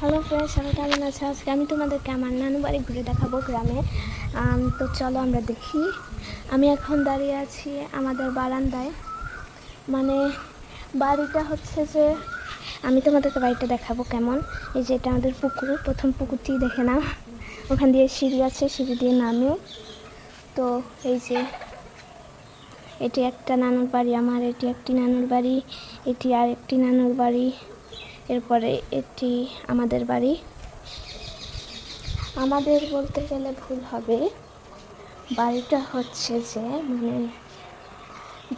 Hello friends, সবাই কেমন আছে? আজকে আমি তোমাদেরকে আমার নানু বাড়ি ঘুরে দেখাবো গ্রামে। তো চলো আমরা দেখি। আমি এখন দাঁড়িয়ে আছি আমাদের বারান্দায়। মানে বাড়িটা হচ্ছে যে আমি তোমাদেরকে বাড়িটা দেখাবো কেমন। এই যে এটা আমাদের পুকুর, প্রথম পুকুরটি দেখে নাও। ওখান দিয়ে সিঁড়ি আছে, সিঁড়ি দিয়ে নামিও। তো এই যে এটি একটা নানুর বাড়ি আমার, এটি একটি নানুর বাড়ি, এটি আর একটি নানুর বাড়ি, এরপরে এটি আমাদের বাড়ি। আমাদের বলতে গেলে ভুল হবে, বাড়িটা হচ্ছে যে মানে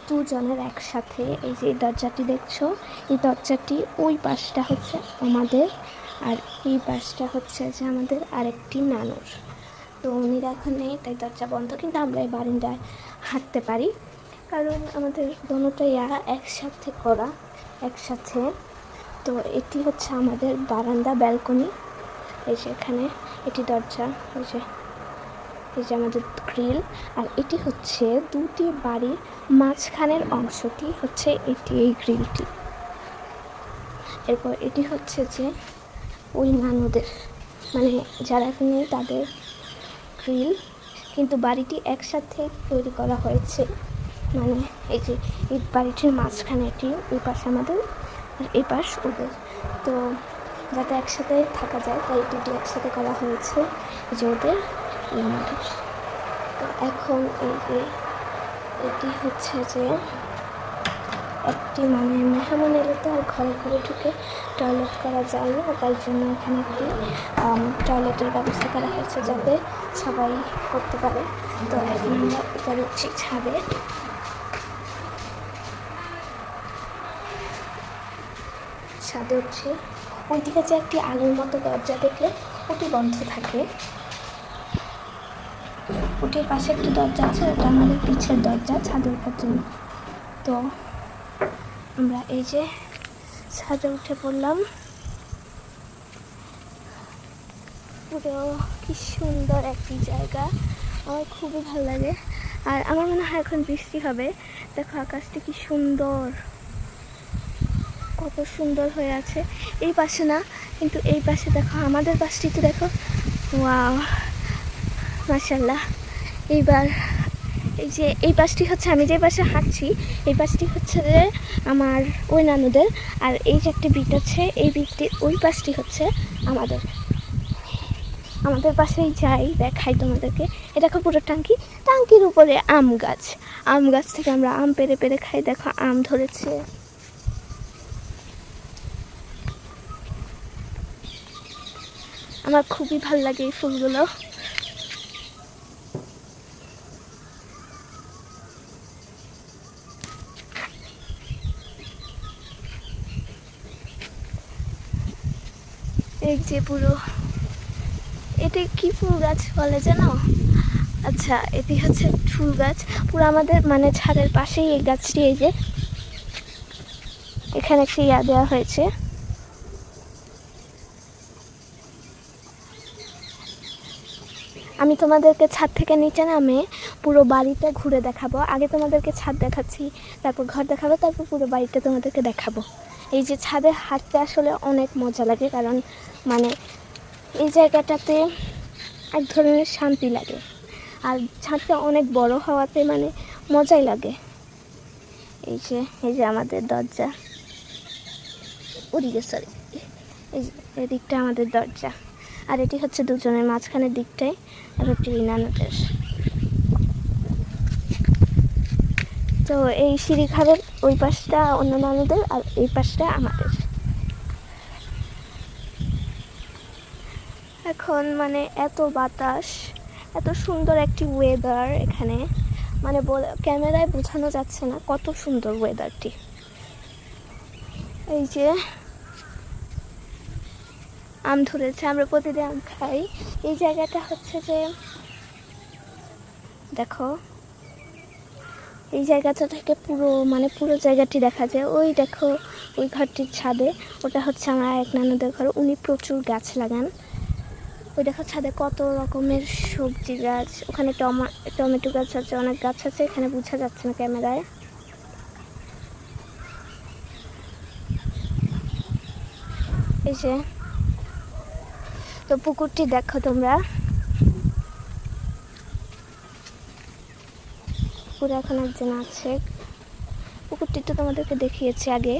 দুজনের একসাথে। এই যে দরজাটি দেখছো, এই দরজাটি ওই পাশটা হচ্ছে আমাদের, আর এই পাশটা হচ্ছে যে আমাদের আরেকটি নানুর। তো উনি এখন নেই, তাই দরজা বন্ধ, কিন্তু আমরা এই বারান্দায় হাঁটতে পারি কারণ আমাদের দোনোটাই একসাথে করা, একসাথে। তো এটি হচ্ছে আমাদের বারান্দা, ব্যালকনি। এই যে এখানে এটি দরজা, এই যে আমাদের গ্রিল। আর এটি হচ্ছে দুটি বাড়ির মাঝখানের অংশটি হচ্ছে এটি, এই গ্রিলটি। এরপর এটি হচ্ছে যে ওই নানুদের, মানে যারা এখানে তাদের গ্রিল, কিন্তু বাড়িটি একসাথে তৈরি করা হয়েছে। মানে এই যে এই বাড়িটির মাঝখানে এটি, ওই পাশ আমাদের আর এই পাশ ওদের। তো যাতে একসাথে থাকা যায় তাই দুটি একসাথে করা হয়েছে, যে ওদের আমাদের। তো এখন এই যে এটি হচ্ছে যে একটি মানে মেহমান এলে তো আর ঘরে ঘরে ঢুকে টয়লেট করা যায় না, তাই জন্য এখানে একটি টয়লেটের ব্যবস্থা করা হয়েছে যাতে সবাই করতে পারে। তো এখন আমরা উপরে উঠছি ছাদে। ছাদে উঠছি, ওইদিকে যে একটি আলোর মতো দরজা দেখলে ওটি বন্ধ থাকে, ওটির পাশে একটি দরজা আছে, ওটা আমাদের পিছের দরজা ছাদে ওঠার জন্য। তো আমরা এই যে ছাদে উঠে পড়লাম। পুরো কি সুন্দর একটি জায়গা, আমার খুবই ভালো লাগে। আর আমার মনে হয় এখন বৃষ্টি হবে। দেখো আকাশটি কি সুন্দর, কত সুন্দর হয়ে আছে। এই পাশে না, কিন্তু এই পাশে দেখো, আমাদের পাশটিতে দেখো, ওয়াও মাশাআল্লাহ। এইবার এই যে এই পাশটি হচ্ছে আমি যে পাশে হাঁটছি, এই পাশটি হচ্ছে যে আমার ওই নানুদের। আর এই যে একটা বিট আছে, এই বিটটি ওই পাশটি হচ্ছে আমাদের। আমাদের পাশেই যাই, দেখাই তোমাদেরকে। এটা দেখো পুরো টাঙ্কি, টাঙ্কির উপরে আম গাছ, আম গাছ থেকে আমরা আম পেড়ে পেড়ে খাই। দেখো আম ধরেছে। আমার খুবই ভালো লাগে এই ফুলগুলো। এই যে পুরো, এটা কি ফুল গাছ বলে জানো? আচ্ছা, এটি হচ্ছে ফুল গাছ। পুরো আমাদের মানে ছাদের পাশেই এই গাছটি। এই যে এখানে একটি ইয়া দেওয়া হয়েছে। আমি তোমাদেরকে ছাদ থেকে নিচে নামে পুরো বাড়িটা ঘুরে দেখাবো। আগে তোমাদেরকে ছাদ দেখাচ্ছি, তারপর ঘর দেখাবো, তারপর পুরো বাড়িটা তোমাদেরকে দেখাবো। এই যে ছাদে হাঁটতে আসলে অনেক মজা লাগে, কারণ মানে এই জায়গাটাতে এক ধরনের শান্তি লাগে। আর ছাদটা অনেক বড় হওয়াতে মানে মজাই লাগে। এই যে আমাদের দরজা, ওদিকে সরি, এই যে এদিকটা আমাদের দরজা। আর এটি হচ্ছে দুজনের মাঝখানের দিকটাই, আর ওটি নানুদের। তো এই সিঁড়িঘরের ওই পাশটা অন্য নানুদের, আর এই পাশটা আমাদের। এখন মানে এত বাতাস, এত সুন্দর একটি ওয়েদার এখানে, মানে ক্যামেরায় বোঝানো যাচ্ছে না কত সুন্দর ওয়েদারটি। এই যে আম ধরেছে, আমরা প্রতিদিন আম খাই। এই জায়গাটা হচ্ছে যে দেখো, এই জায়গাটা থেকে পুরো মানে পুরো জায়গাটি দেখা যায়। ওই দেখো ওই ঘরটির ছাদে, ওটা হচ্ছে আমার এক নানুদের ঘর, উনি প্রচুর গাছ লাগান। ওই দেখো ছাদে কত রকমের সবজি গাছ, ওখানে টমেটো গাছ আছে, অনেক গাছ আছে, এখানে বোঝা যাচ্ছে না ক্যামেরায়। এই যে তো পুকুরটি দেখো তোমরা, পুকুরে এখন একজন আছে। পুকুরটি তো তোমাদেরকে দেখিয়েছি আগে।